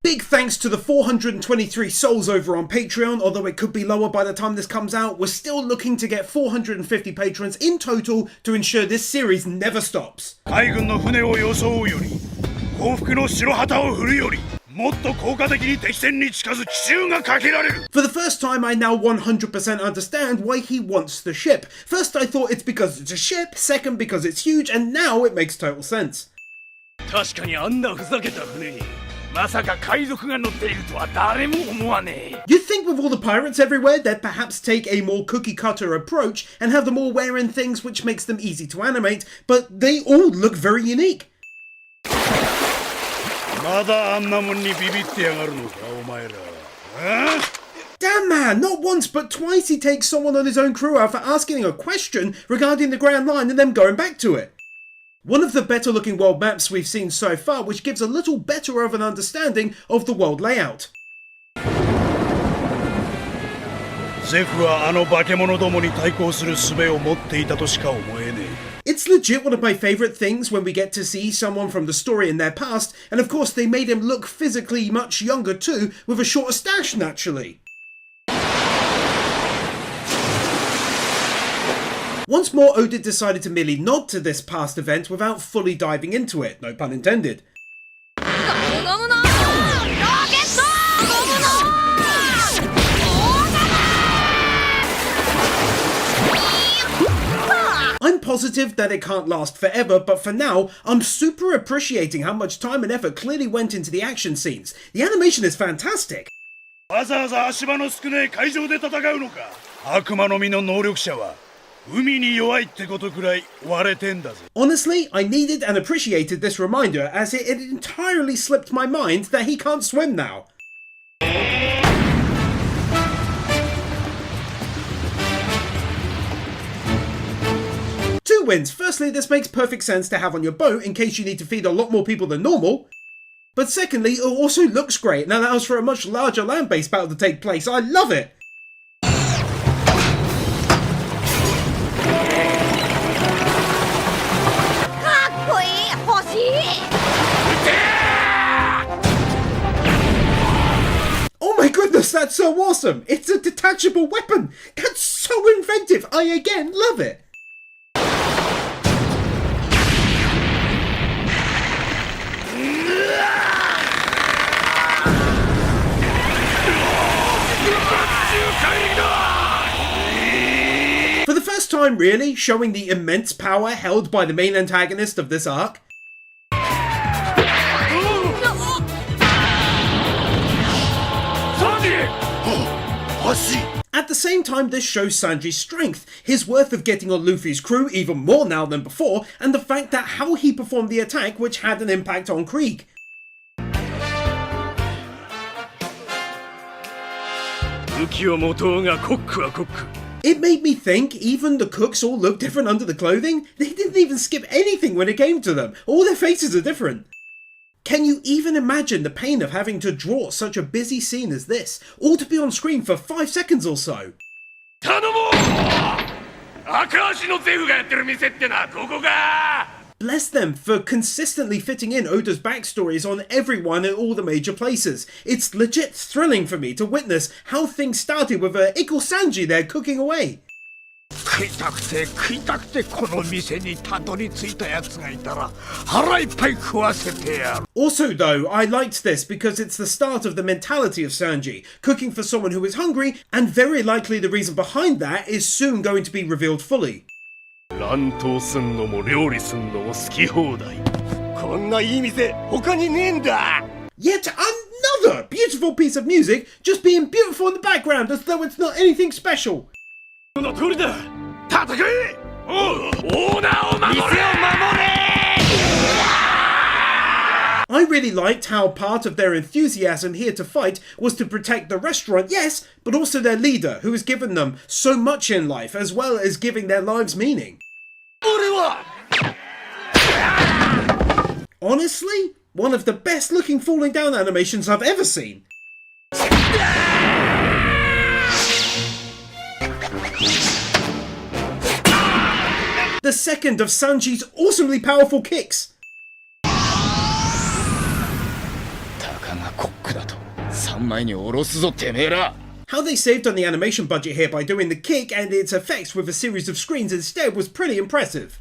Big thanks to the 423 souls over on Patreon, although it could be lower by the time this comes out. We're still looking to get 450 patrons in total to ensure this series never stops. For the first time, I now 100% understand why he wants the ship. First I thought it's because it's a ship, second because it's huge, and now it makes total sense. You'd think with all the pirates everywhere, they'd perhaps take a more cookie-cutter approach and have them all wearing things which makes them easy to animate, but they all look very unique. Damn man, not once but twice he takes someone on his own crew out for asking a question regarding the Grand Line and then going back to it. One of the better looking world maps we've seen so far, which gives a little better of an understanding of the world layout. It's legit one of my favourite things when we get to see someone from the story in their past, and of course they made him look physically much younger too, with a shorter stash naturally. Once more, Oda decided to merely nod to this past event without fully diving into it, no pun intended. I'm positive that it can't last forever, but for now, I'm super appreciating how much time and effort clearly went into the action scenes. The animation is fantastic. Honestly, I needed and appreciated this reminder, as it had entirely slipped my mind that he can't swim now. 2 wins. Firstly, this makes perfect sense to have on your boat in case you need to feed a lot more people than normal. But secondly, it also looks great and allows for a much larger land-based battle to take place. I love it! Oh my goodness, that's so awesome! It's a detachable weapon! That's so inventive! I again love it! For the first time really, showing the immense power held by the main antagonist of this arc. At the same time, this shows Sanji's strength, his worth of getting on Luffy's crew even more now than before, and the fact that how he performed the attack which had an impact on Krieg. It made me think even the cooks all look different under the clothing. They didn't even skip anything when it came to them. All their faces are different. Can you even imagine the pain of having to draw such a busy scene as this, all to be on screen for 5 seconds or so? Bless them for consistently fitting in Oda's backstories on everyone in all the major places. It's legit thrilling for me to witness how things started with Iko Sanji there cooking away. Also though, I liked this because it's the start of the mentality of Sanji, cooking for someone who is hungry, and very likely the reason behind that is soon going to be revealed fully. Yet another beautiful piece of music just being beautiful in the background as though it's not anything special. I really liked how part of their enthusiasm here to fight was to protect the restaurant, yes, but also their leader, who has given them so much in life, as well as giving their lives meaning. Honestly, one of the best looking falling down animations I've ever seen. The second of Sanji's awesomely powerful kicks. How they saved on the animation budget here by doing the kick and its effects with a series of screens instead was pretty impressive.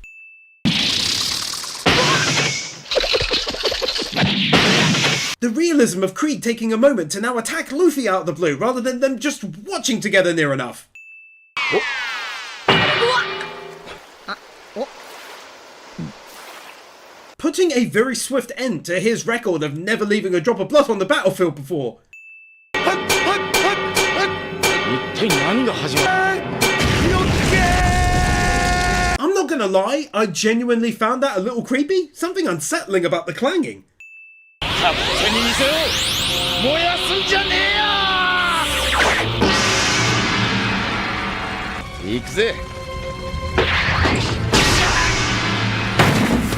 The realism of Krieg taking a moment to now attack Luffy out of the blue rather than them just watching together near enough. Putting a very swift end to his record of never leaving a drop of blood on the battlefield before. I'm not gonna lie, I genuinely found that a little creepy, something unsettling about the clanging.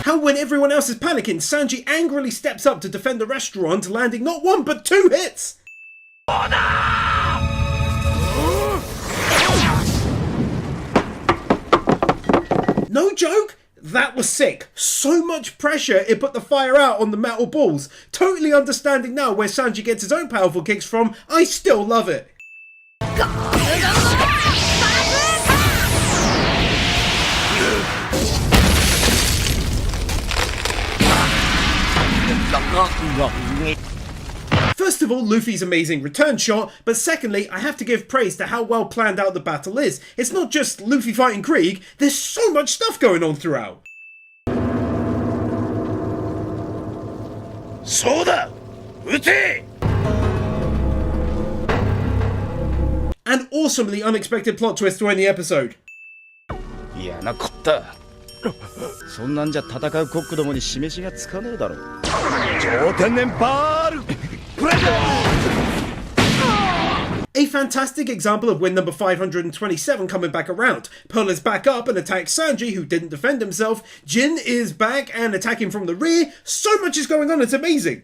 How when everyone else is panicking, Sanji angrily steps up to defend the restaurant, landing not one but 2 hits! No joke? That was sick. So much pressure it put the fire out on the metal balls. Totally understanding now where Sanji gets his own powerful kicks from, I still love it. First of all, Luffy's amazing return shot, but secondly, I have to give praise to how well planned out the battle is. It's not just Luffy fighting Krieg, there's so much stuff going on throughout. Soda! Ute! An awesomely unexpected plot twist to end the episode. A fantastic example of win number 527 coming back around. Pearl is back up and attacks Sanji, who didn't defend himself. Jin is back and attacking from the rear. So much is going on, it's amazing.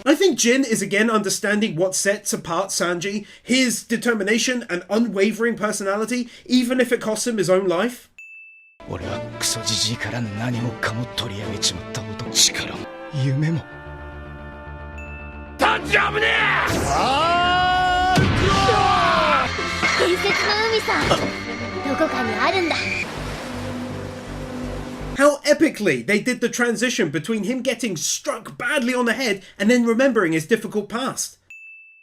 I think Jin is again understanding what sets apart Sanji, his determination and unwavering personality, even if it costs him his own life. How epically they did the transition between him getting struck badly on the head and then remembering his difficult past.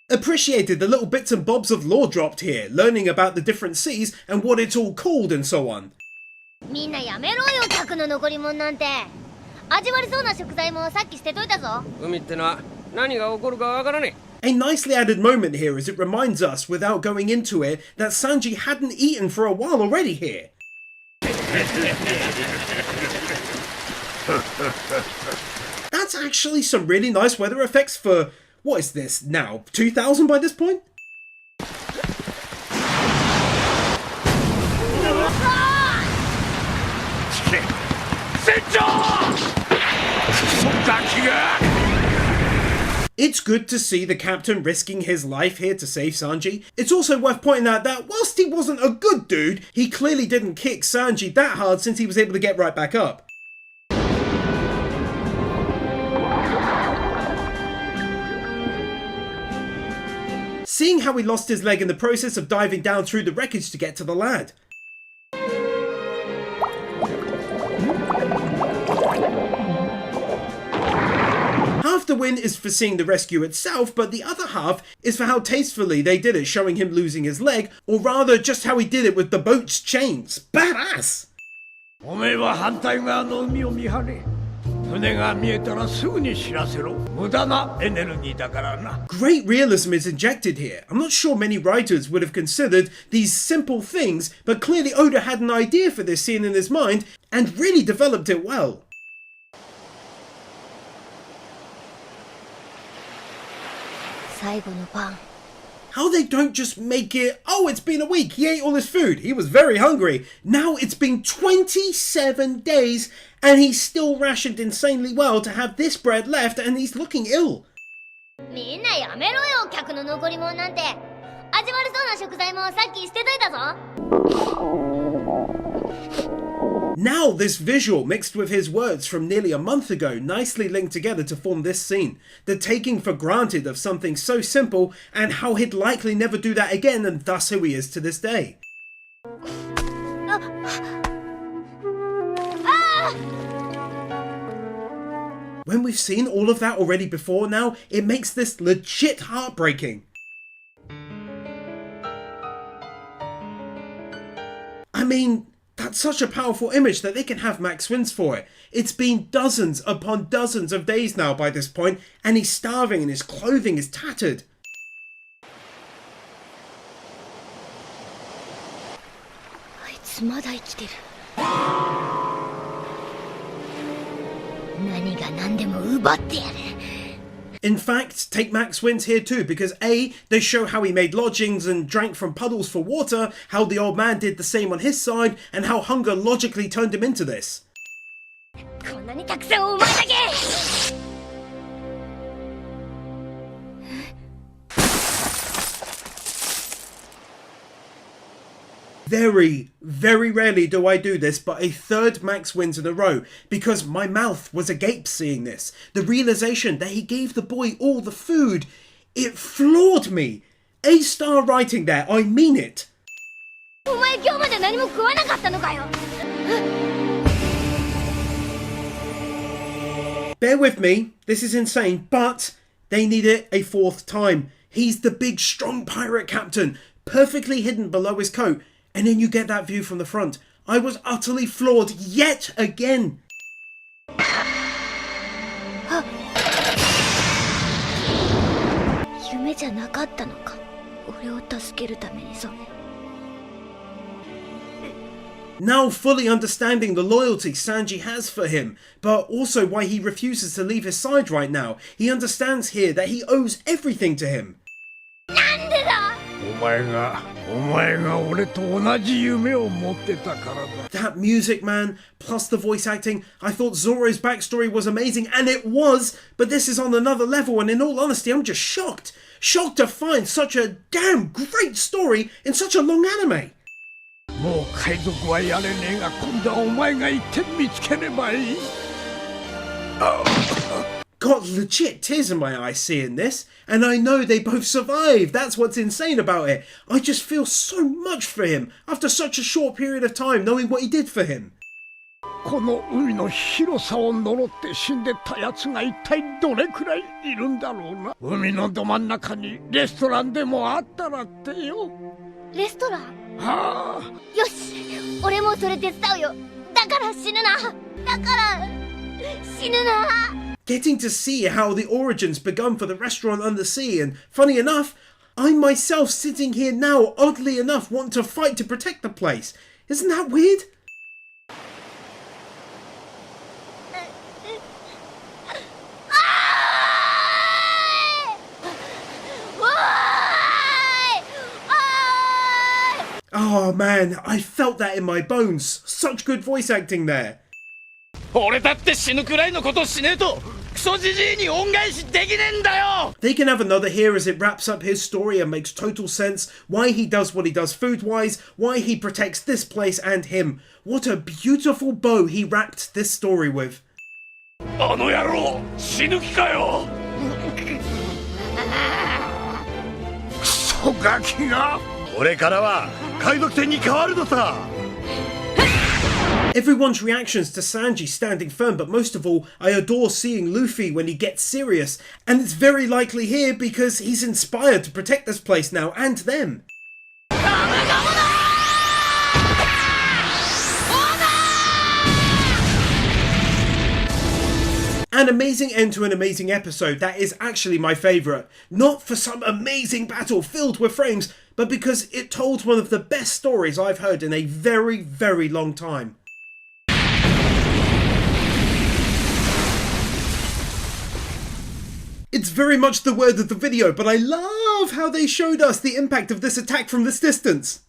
Appreciated the little bits and bobs of lore dropped here, learning about the different seas and what it's all called and so on. A nicely added moment here as it reminds us, without going into it, that Sanji hadn't eaten for a while already here. That's actually some really nice weather effects for, what is this now, 2000 by this point? It's good to see the captain risking his life here to save Sanji. It's also worth pointing out that whilst he wasn't a good dude, he clearly didn't kick Sanji that hard since he was able to get right back up. Seeing how he lost his leg in the process of diving down through the wreckage to get to the lad. Half the win is for seeing the rescue itself, but the other half is for how tastefully they did it, showing him losing his leg, or rather just how he did it with the boat's chains. Badass! Great realism is injected here. I'm not sure many writers would have considered these simple things, but clearly Oda had an idea for this scene in his mind and really developed it well. How they don't just make it, oh, it's been a week, he ate all his food, he was very hungry. Now it's been 27 days and he's still rationed insanely well to have this bread left and he's looking ill. Now this visual mixed with his words from nearly a month ago nicely linked together to form this scene. The taking for granted of something so simple and how he'd likely never do that again, and thus who he is to this day. When we've seen all of that already before now, it makes this legit heartbreaking. I mean, that's such a powerful image that they can have Max wins for it. It's been dozens upon dozens of days now by this point, and he's starving and his clothing is tattered. In fact, take Max wins here too, because A, they show how he made lodgings and drank from puddles for water, how the old man did the same on his side, and how hunger logically turned him into this. Very, very rarely do I do this, but a third Max wins in a row, because my mouth was agape seeing this. The realization that he gave the boy all the food, it floored me. A-star writing there, I mean it. Bear with me, this is insane, but they need it a fourth time. He's the big strong pirate captain, perfectly hidden below his coat. And then you get that view from the front. I was utterly floored yet again. Now fully understanding the loyalty Sanji has for him, but also why he refuses to leave his side right now. He understands here that he owes everything to him. That music, man, plus the voice acting, I thought Zoro's backstory was amazing, and it was, but this is on another level, and in all honesty, I'm just shocked. Shocked to find such a damn great story in such a long anime. Got legit tears in my eyes seeing this, and I know they both survived. That's what's insane about it. I just feel so much for him after such a short period of time, knowing what he did for him. Getting to see how the origins begun for the restaurant on the sea, and funny enough, I myself sitting here now, oddly enough, want to fight to protect the place. Isn't that weird? Oh man, I felt that in my bones. Such good voice acting there. They can have another here as it wraps up his story and makes total sense why he does what he does food-wise, why he protects this place and him. What a beautiful bow he wrapped this story with. Everyone's reactions to Sanji standing firm, but most of all, I adore seeing Luffy when he gets serious, and it's very likely here because he's inspired to protect this place now, and them. An amazing end to an amazing episode that is actually my favourite. Not for some amazing battle filled with frames, but because it told one of the best stories I've heard in a very, very long time. It's very much the word of the video, but I love how they showed us the impact of this attack from this distance.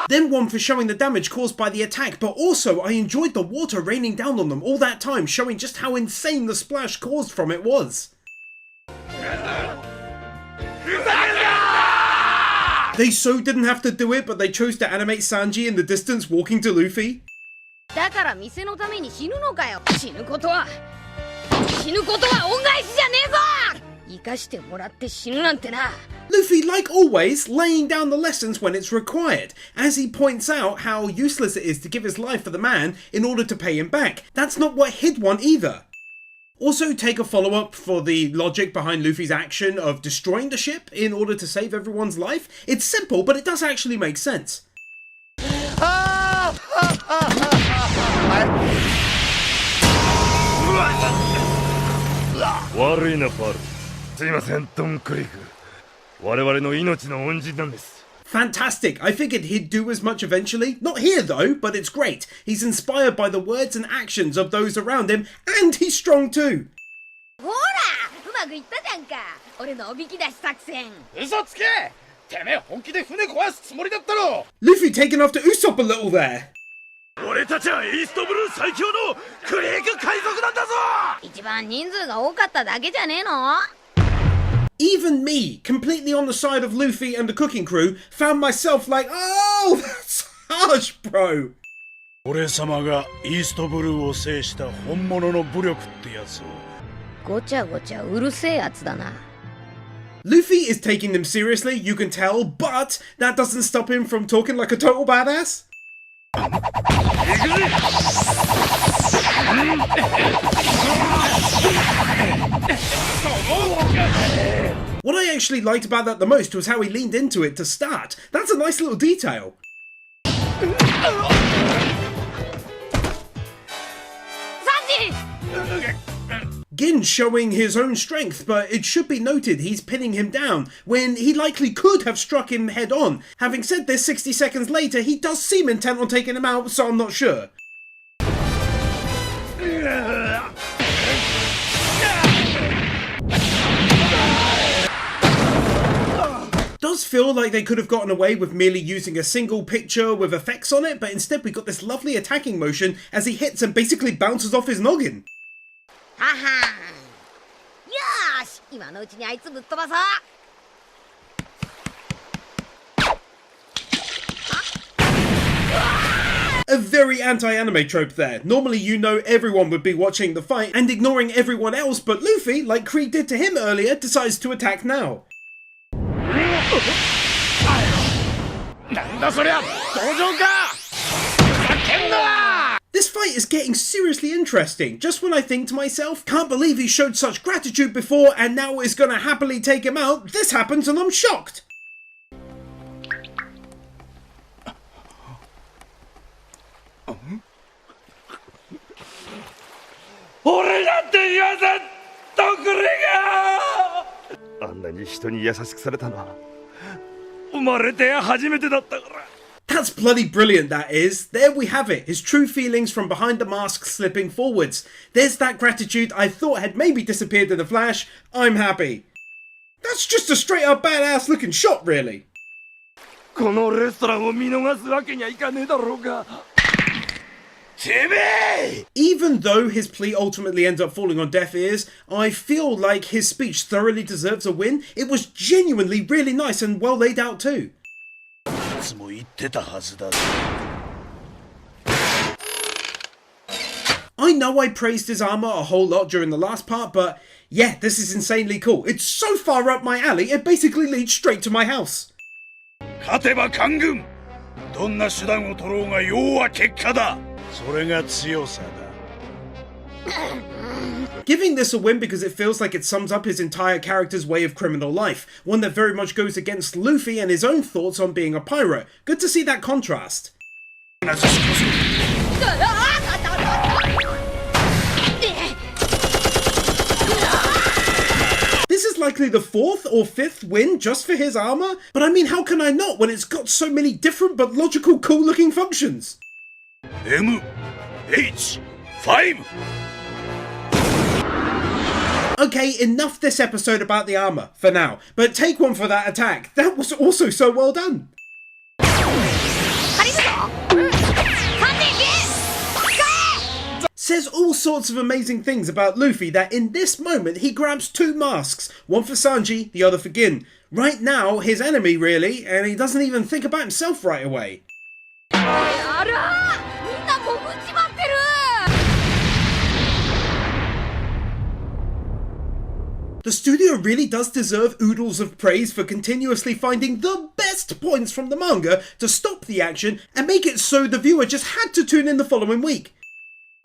Then one for showing the damage caused by the attack, but also I enjoyed the water raining down on them all that time, showing just how insane the splash caused from it was. They so didn't have to do it, but they chose to animate Sanji in the distance walking to Luffy. だから店のために死ぬのかよ。死ぬことは恩返しじゃねえぞ。生かしてもらって死ぬなんてな。 Luffy, like always, laying down the lessons when it's required, as he points out how useless it is to give his life for the man in order to pay him back. That's not what he'd want either. Also, take a follow-up for the logic behind Luffy's action of destroying the ship in order to save everyone's life. It's simple, but it does actually make sense. 悪いなパール。すいません、ドンクリフ。我々の命の恩人なんです。 Fantastic. I figured he'd do as much eventually. Not here though, but it's great. He's inspired by the words and actions of those around him, and he's strong too. ほら、うまくいったじゃんか。俺のおびき出し作戦。嘘つけ。てめえ本気で船壊すつもりだったろ。 Luffy taking after Usopp a little there. 俺たちはイーストブルー最強のクリーク海賊なんだぞ。一番人数が多かっただけじゃねえの？ Even me, completely on the side of Luffy and the cooking crew, found myself like, oh, that's harsh, bro. 俺様がイーストブルーを制した本物の武力ってやつを。ごちゃごちゃうるせえやつだな。 Luffy is taking them seriously, you can tell, but that doesn't stop him from talking like a total badass. What I actually liked about that the most was how he leaned into it to start. That's a nice little detail. Gin showing his own strength, but it should be noted he's pinning him down when he likely could have struck him head on. Having said this, 60 seconds later, he does seem intent on taking him out, so I'm not sure. Does feel like they could have gotten away with merely using a single picture with effects on it, but instead we got this lovely attacking motion as he hits and basically bounces off his noggin. ははん。よーし、今のうちにあいつぶっ飛ばそう。 A very anti-anime trope there. Normally you know everyone would be watching the fight and ignoring everyone else, but Luffy, like Krieg did to him earlier, decides to attack now. なんだそりゃ、登場か。ふざけんな。 This fight is getting seriously interesting, just when I think to myself, can't believe he showed such gratitude before and now is gonna happily take him out, this happens and I'm shocked. 俺だって言わせんとくれが。あんなに人に優しくされたのは生まれて初めてだったから。 That's bloody brilliant, that is. There we have it, his true feelings from behind the mask slipping forwards. There's that gratitude I thought had maybe disappeared in a flash. I'm happy. That's just a straight up badass looking shot, really. このレストランを見逃すわけにはいかねえだろうが。てめえ! Even though his plea ultimately ends up falling on deaf ears, I feel like his speech thoroughly deserves a win. It was genuinely really nice and well laid out too. いつも言ってたはずだ。 I know I praised his armor a whole lot during the last part, but yeah, this is insanely cool. It's so far up my alley, it basically leads straight to my house. 勝てば官軍。どんな手段を取ろうが要は結果だ。それが強さだ。 Giving this a win because it feels like it sums up his entire character's way of criminal life, one that very much goes against Luffy and his own thoughts on being a pirate. Good to see that contrast. This is likely the 4th or 5th win just for his armor, but I mean, how can I not when it's got so many different but logical, cool looking functions? M H 5. Okay, enough this episode about the armor, for now, but take one for that attack. That was also so well done. says all sorts of amazing things about Luffy that in this moment he grabs two masks, one for Sanji, the other for Gin. Right now, his enemy really, and he doesn't even think about himself right away. あらみんな潜っちまってる The studio really does deserve oodles of praise for continuously finding the best points from the manga to stop the action and make it so the viewer just had to tune in the following week.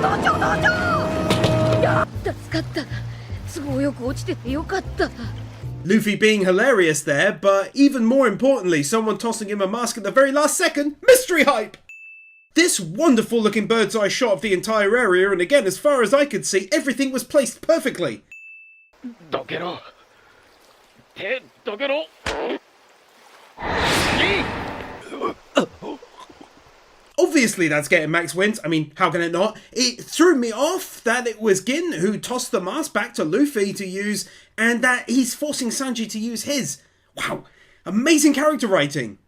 助かった都合よく落ちててよかった Luffy being hilarious there, but even more importantly, someone tossing him a mask at the very last second. Mystery hype! This wonderful looking bird's eye shot of the entire area, and again, as far as I could see, everything was placed perfectly. どけろ手どけろ Obviously that's getting max wins, I mean, how can it not? It threw me off that it was Gin who tossed the mask back to Luffy to use, and that he's forcing Sanji to use his. Wow, amazing character writing.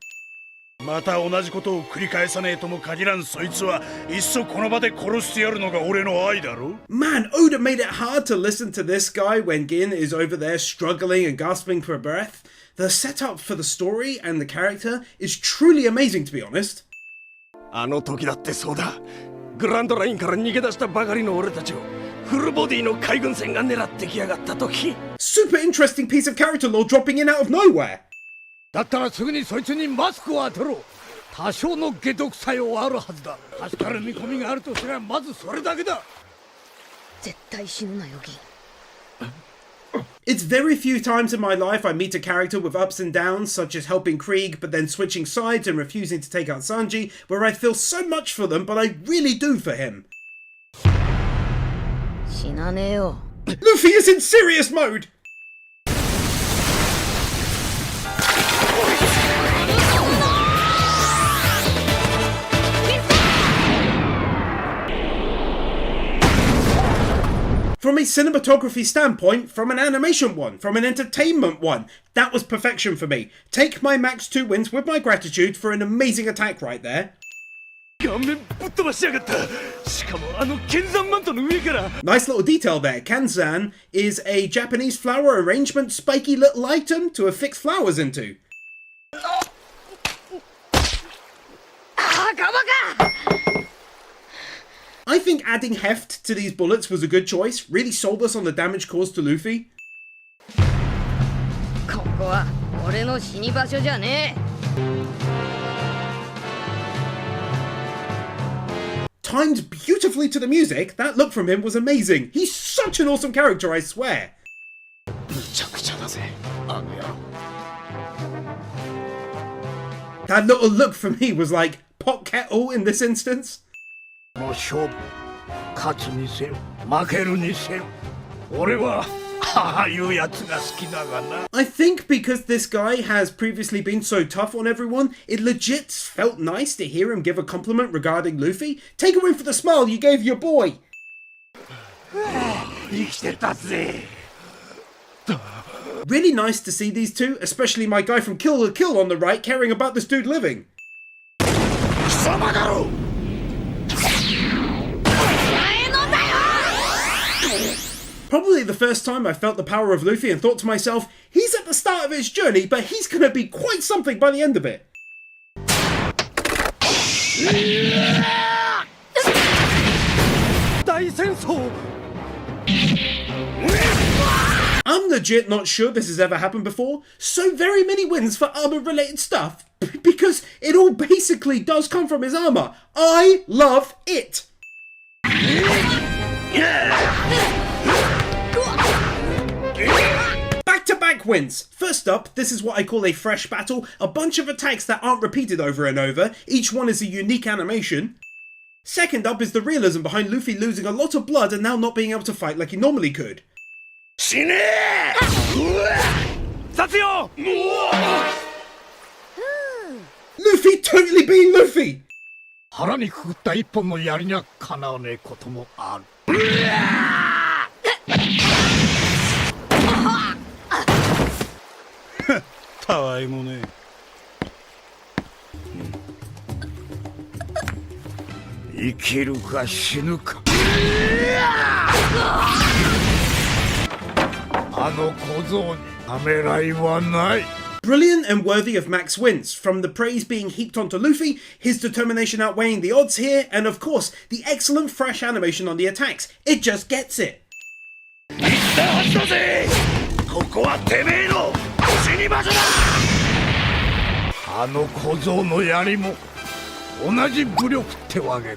また同じことを繰り返さねえとも限らんそいつはいっそこの場で殺してやるのが俺の愛だろ Man, Oda made it hard to listen to this guy when Gin is over there struggling and gasping for breath. The setup for the story and the character is truly amazing, to be honest. あの時だってそうだグランドラインから逃げ出したばかりの俺たちをフルボディの海軍船が狙ってきやがった時 Super interesting piece of character lore dropping in out of nowhere. だったらすぐにそいつにマスクを当てろ多少の解毒作用はあるはずだ助かる見込みがあるとすればまずそれだけだ絶対死ぬなよ銀 It's very few times in my life I meet a character with ups and downs, such as helping Krieg but then switching sides and refusing to take out Sanji, where I feel so much for them, but I really do for him. 死なねえよ Luffy is in serious mode! From a cinematography standpoint, from an animation one, from an entertainment one, that was perfection for me. Take my max 2 wins with my gratitude for an amazing attack right there. 顔面ぶっ飛ばしやがったしかもあの剣山マントの上から Nice little detail there. Kanzan is a Japanese flower arrangement spiky little item to affix flowers into. ああカバか I think adding heft to these bullets was a good choice. Really sold us on the damage caused to Luffy. ここは俺の死に場所じゃねえ Timed beautifully to the music, that look from him was amazing. He's such an awesome character, I swear. むちゃくちゃだぜあの野郎 That little look from me was like pot kettle in this instance. もう勝負勝つにせよ負けるにせよ俺はああいうやつが好きだがな I think because this guy has previously been so tough on everyone, it legit felt nice to hear him give a compliment regarding Luffy. Take a win for the smile you gave your boy. 生きてたぜ Really nice to see these two, especially my guy from Kill la Kill on the right caring about this dude living. 貴様だろ Probably the first time I felt the power of Luffy and thought to myself, he's at the start of his journey, but he's gonna be quite something by the end of it. 大戦争 I'm legit not sure this has ever happened before. So very many wins for armor related stuff. Because it all basically does come from his armor. I love it. Back-to-back wins. First up, this is what I call a fresh battle. A bunch of attacks that aren't repeated over and over. Each one is a unique animation. Second up is the realism behind Luffy losing a lot of blood and now not being able to fight like he normally could. 死ねえ雑用 Luffy totally being Luffy! 腹にくくった一本の槍にはかなわねえこともある たわいもね生きるか死ぬかあの小僧にためらいはない。 Brilliant and worthy of Max wins, from the praise being heaped onto Luffy, his determination outweighing the odds here, and of course, the excellent fresh animation on the attacks. It just gets it. ここはてめえの死に場所だ。あの小僧の槍も同じ武力ってわけだ。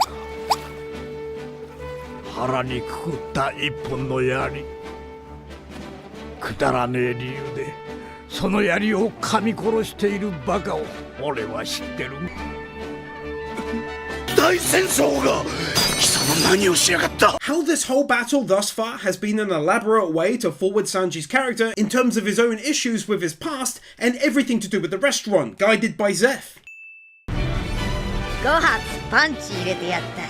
腹にくくった一本の槍、くだらねえ理由でその槍を噛み殺しているバカを俺は知ってる。大戦争が貴様何をしやがった。 How this whole battle thus far has been an elaborate way to forward Sanji's character in terms of his own issues with his past and everything to do with the restaurant, guided by Zeph. 5発パンチ入れてやった。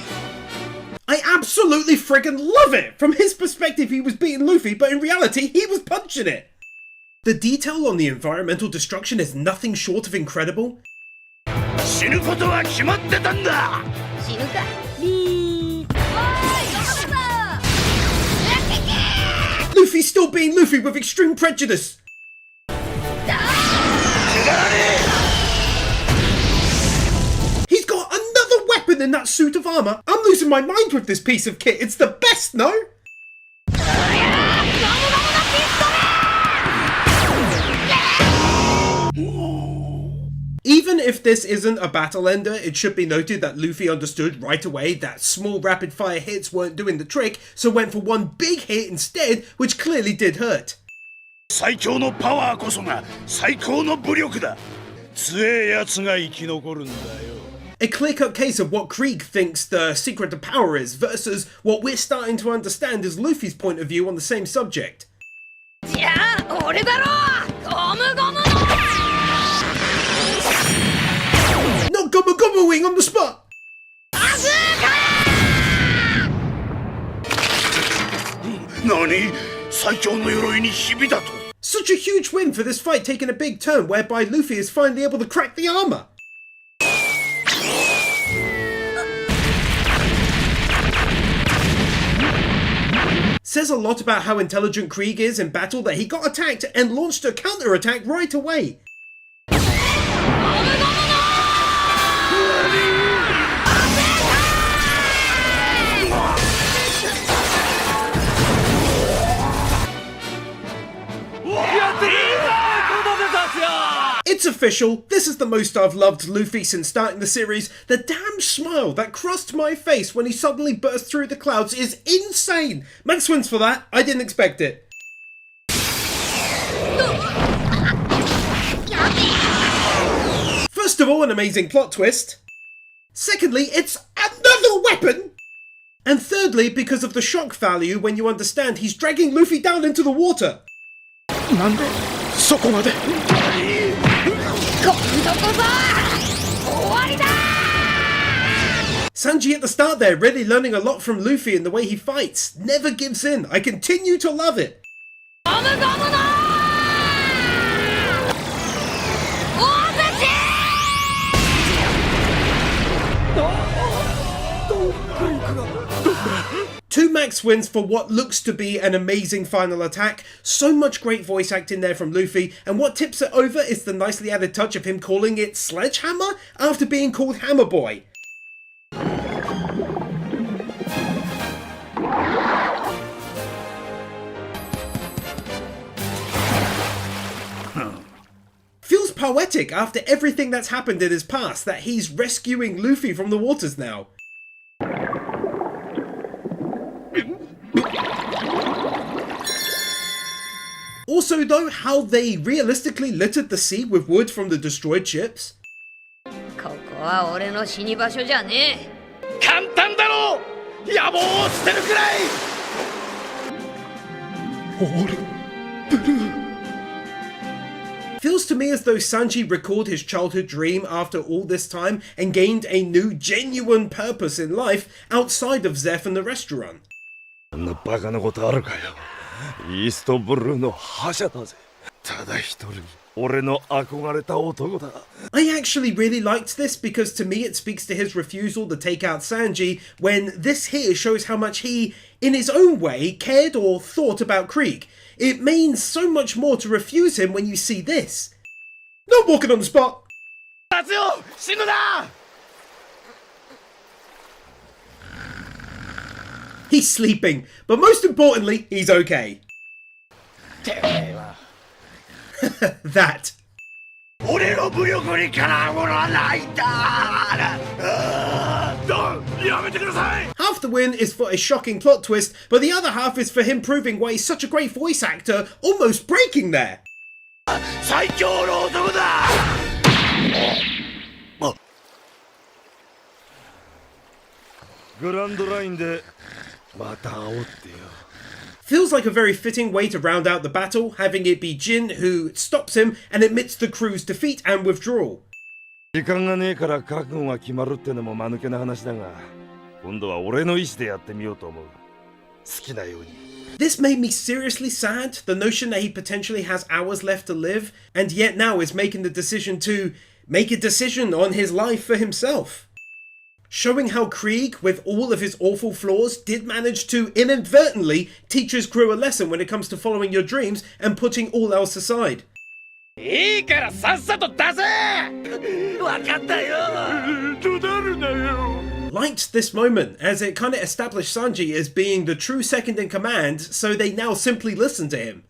I absolutely friggin' love it! From his perspective he was beating Luffy, but in reality he was punching it! The detail on the environmental destruction is nothing short of incredible. 死ぬことは決まってたんだ。死ぬか。リー。おい、どこだ。 Luffy's still being Luffy with extreme prejudice. He's got another weapon in that suit of armor. I'm losing my mind with this piece of kit. It's the best, no? Even if this isn't a battle ender, it should be noted that Luffy understood right away that small rapid fire hits weren't doing the trick, so went for one big hit instead, which clearly did hurt. 最強のパワーこそが最高の武力だ。強えやつが生き残るんだよ。 A clear-cut case of what Krieg thinks the secret to power is versus what we're starting to understand is Luffy's point of view on the same subject. じゃあ俺だろ。ゴムゴムの。 Not Gomu Gomu Wing on the spot! 何？最強の鎧にひびだと。 Such a huge win for this fight taking a big turn whereby Luffy is finally able to crack the armor. Says a lot about how intelligent Krieg is in battle that he got attacked and launched a counter-attack right away. It's official, this is the most I've loved Luffy since starting the series. The damn smile that crossed my face when he suddenly burst through the clouds is insane! Max wins for that, I didn't expect it. First of all, an amazing plot twist. Secondly, it's another weapon! And thirdly, because of the shock value when you understand he's dragging Luffy down into the water. なんでそこまで。 Sanji at the start there, really learning a lot from Luffy in the way he fights. Never gives in. I continue to love it. Two max wins for what looks to be an amazing final attack. So much great voice acting there from Luffy, and what tips it over is the nicely added touch of him calling it Sledgehammer after being called Hammer Boy. Feels poetic after everything that's happened in his past that he's rescuing Luffy from the waters now. Also though, how they realistically littered the sea with wood from the destroyed ships. ここは俺の死に場所じゃねえ。簡単だろう。野望を捨てるくらい。 Feels to me as though Sanji recalled his childhood dream after all this time and gained a new genuine purpose in life outside of Zeph and the restaurant. そんなバカなことあるかよ。イーストブルーの覇者だぜ。ただ一人俺の憧れた男だ。 I actually really liked this because to me it speaks to his refusal to take out Sanji when this here shows how much he, in his own way, cared or thought about Krieg. It means so much more to refuse him when you see this. Not walking on the spot! 達代死ぬな。 He's sleeping, but most importantly, he's okay. てめえは That. 俺の武力にかなうものはないんだ。やめてください。 Half the win is for a shocking plot twist, but the other half is for him proving why he's such a great voice actor, almost breaking there. 最強の男だ。グランドラインでまた会おうってよ。 Feels like a very fitting way to round out the battle, having it be Jin who stops him and admits the crew's defeat and withdrawal. 時間がねえから覚悟が決まるってのも間抜けな話だが、今度は俺の意思でやってみようと思う。好きなように。 This made me seriously sad, the notion that he potentially has hours left to live, and yet now is making the decision to make a decision on his life for himself. Showing how Krieg, with all of his awful flaws, did manage to inadvertently teach his crew a lesson when it comes to following your dreams and putting all else aside. いいからさっさと出せ。わかったよ。どだるなよ。 Liked this moment, as it kind of established Sanji as being the true second in command, so they now simply listen to him.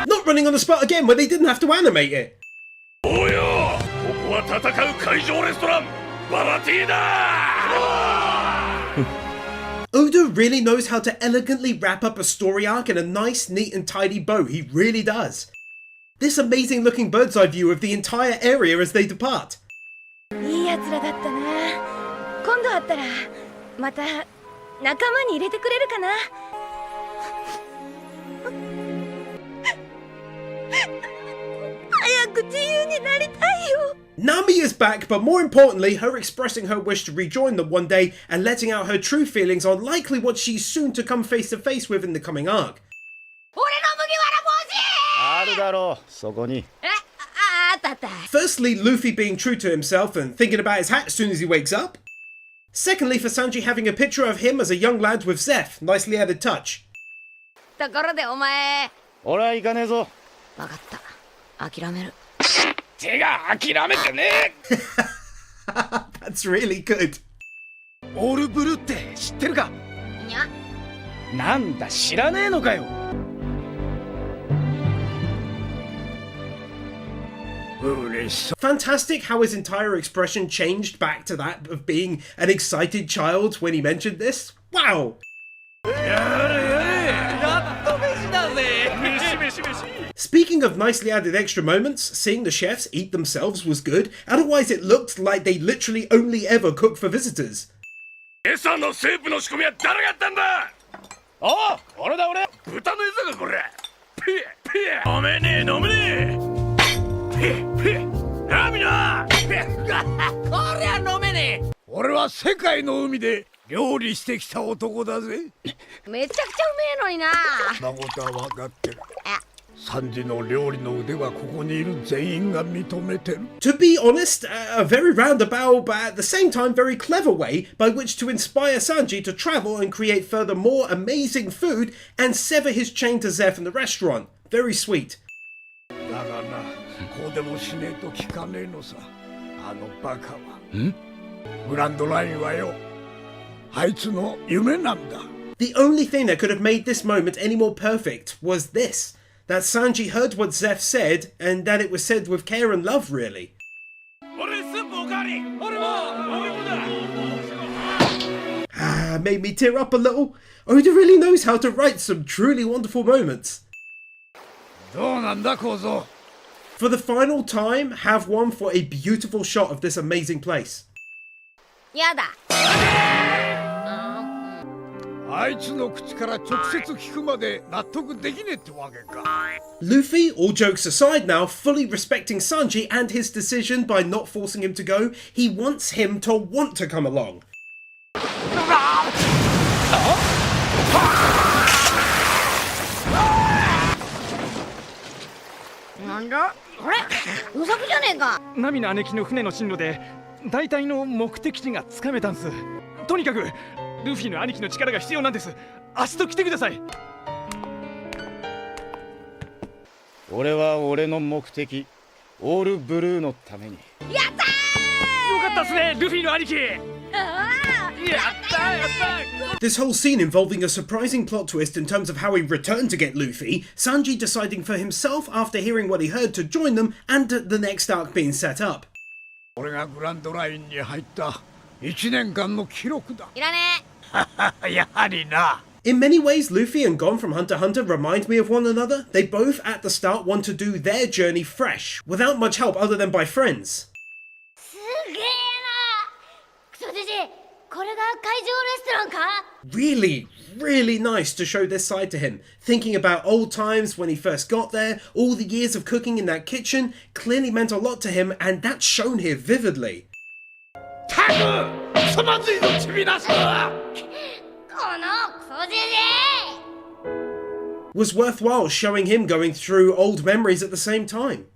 Not running on the spot again when they didn't have to animate it. おうよ。ここは戦う会場レストランバラティーだ。 Oda really knows how to elegantly wrap up a story arc in a nice, neat and tidy bow. He really does. This amazing looking bird's eye view of the entire area as they depart. いいやつらだったな。今度会ったらまた仲間に入れてくれるかな。早く自由になりたいよ。 Nami is back, but more importantly, her expressing her wish to rejoin them one day and letting out her true feelings on likely what she's soon to come face to face with in the coming arc. 俺の麦わら帽子。あるだろう、そこに。あったあった。 Firstly, Luffy being true to himself and thinking about his hat as soon as he wakes up. Secondly, for Sanji having a picture of him as a young lad with Zeph, nicely added touch. ところでお前。俺は行かねえぞ。わかった。諦める。手が諦めてね。 That's really good. オールブルーって知ってるか。にゃ。なんだ知らねえのかよ。 Fantastic how his entire expression changed back to that of being an excited child when he mentioned this. Wow! Speaking of nicely added extra moments, seeing the chefs eat themselves was good, otherwise it looked like they literally only ever cook for visitors. 餌のスープの仕込みは誰がやったんだ。おう、俺だ俺。豚の餌がこれ。ピエピエ。飲めねえ飲めねえ。ピエピエ。なあみんな。ピエ。こりゃ飲めねえ。俺は世界の海で料理してきた男だぜ。めちゃくちゃうめえのにな。そんなことは分かってる。サンジの料理の腕はここにいる全員が認めてる。 To be honest, a very roundabout but at the same time very clever way by which to inspire Sanji to travel and create further more amazing food and sever his chain to Zeph in the restaurant. Very sweet. だがな、こうでもしねえと聞かねえのさ。あのバカは。グランドラインはよ、あいつの夢なんだ。 The only thing that could have made this moment any more perfect was this. That Sanji heard what Zeph said, and that it was said with care and love, really. 俺スープおかわり。俺もだ。 Made me tear up a little. Oda really knows how to write some truly wonderful moments. どうなんだ小僧。 For the final time, have one for a beautiful shot of this amazing place. やだ。あいつの口から直接聞くまで納得できねえってわけか。 Luffy, all jokes aside now, fully respecting Sanji and his decision by not forcing him to go, he wants him to want to come along. なんだあれ無策じゃねえか。ナミの姉貴の船の進路で大体の目的地がつかめたんす。とにかくルフィの兄貴の力が必要なんです。明日と来てください。俺は俺の目的オールブルーのために。やったよかったっすね、ルフィの兄貴。ーあーやったやった。 This whole scene involving a surprising plot twist in terms of how he returned to get Luffy, Sanji deciding for himself after hearing what he heard to join them, and the next arc being set up. 俺がグランドラインに入った1年間の記録だ。いらねやはりな。In many ways, Luffy and Gon from Hunter x Hunter remind me of one another. They both at the start want to do their journey fresh, without much help other than by friends. すげえな。クソジジこれが会場レストランか。 Really, really nice to show this side to him. Thinking about old times when he first got there, all the years of cooking in that kitchen clearly meant a lot to him, and that's shown here vividly. タグクソまずいぞチビナス。このクソジジ Was worthwhile showing him going through old memories at the same time.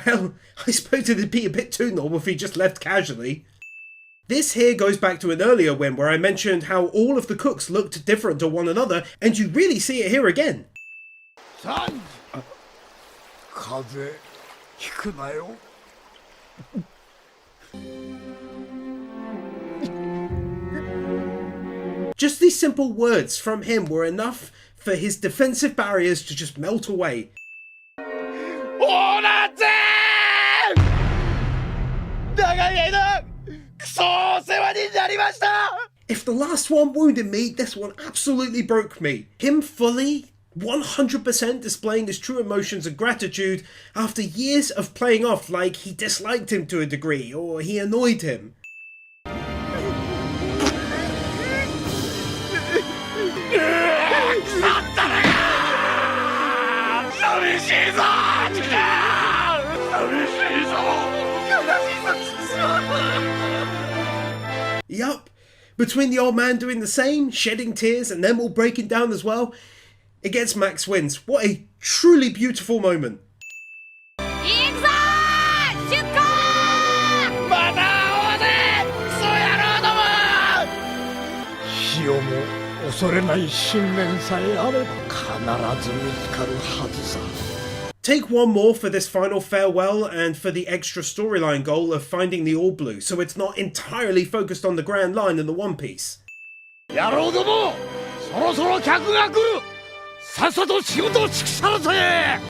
Well, I suppose it'd be a bit too normal if he just left casually. This here goes back to an earlier win where I mentioned how all of the cooks looked different to one another, and you really see it here again. サンジ風邪ひくなよ。Just these simple words from him were enough for his defensive barriers to just melt away. オーナーぜー長い間クソお世話になりました。 If the last one wounded me, this one absolutely broke me. Him fully, 100% displaying his true emotions and gratitude after years of playing off like he disliked him to a degree or he annoyed him. 寂しいぞ寂しいぞ悲しいぞ Yup. Between the old man doing the same, shedding tears, and them all breaking down as well, it gets Max wins. What a truly beautiful moment. 行くぞー出航。また会おうぜクソ野郎ども。死をも恐れない信念さえあれば必ず見つかるはずさ。 Take one more for this final farewell and for the extra storyline goal of finding the All Blue, so it's not entirely focused on the Grand Line and the One Piece. 野郎どもそろそろ客が来る。さっさと仕事を尽くさるぜ。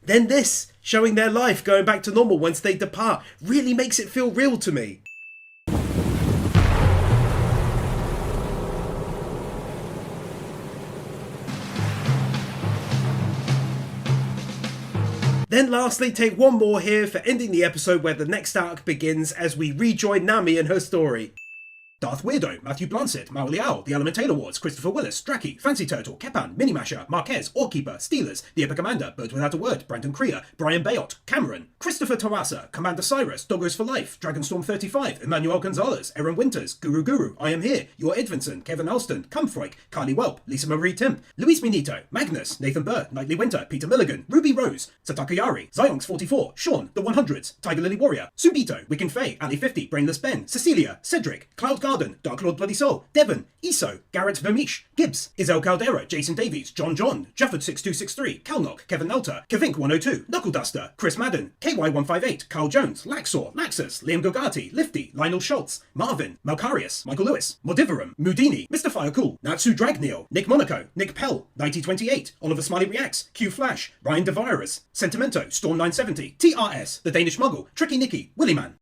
Then this, showing their life going back to normal once they depart, really makes it feel real to me. Then lastly, take one more here for ending the episode where the next arc begins as we rejoin Nami and her story. Darth Weirdo, Matthew Blancett, Mao Liao, The Elemental Awards, Christopher Willis, Draki, Fancy Turtle, Kepan, Minimasher, Marquez, Orkeeper, Steelers, The Epic Commander, Bird Without a Word, Brandon Creer, Brian Bayot, Cameron, Christopher Tawasa, Commander Cyrus, Doggos for Life, Dragonstorm 35, Emmanuel Gonzalez, Aaron Winters, Guru, I Am Here, Your Edvinson, Kevin Alston, Cumfroik, Carly Welp, Lisa Marie Timp, Luis Minito, Magnus, Nathan Burr, Nightly Winter, Peter Milligan, Ruby Rose, Sataka Yari, Zyonx 44, Sean, The 100s, Tiger Lily Warrior, Subito, Wiccan Faye, Ali 50, Brainless Ben, Cecilia, Cedric, Cloud Garden, Dark Lord Bloody Soul, Devon, Iso, Garrett Vermish, Gibbs, Isel Caldera, Jason Davies, John, Jafford 6263, Calnock, Kevin Nelter, Kevink 102, Knuckle Duster, Chris Madden, KY158, Carl Jones, Laxor, Laxus, Liam Gogati, Lifty, Lionel Schultz, Marvin, Malcarius, Michael Lewis, Modiverum, Mudini, Mr. Firecool, Natsu Dragneel, Nick Monaco, Nick Pell, 9028, Oliver Smiley Reacts, Q Flash, Ryan DeVirus, Sentimento, Storm 970, TRS, The Danish Muggle, Tricky Nicky, Willyman.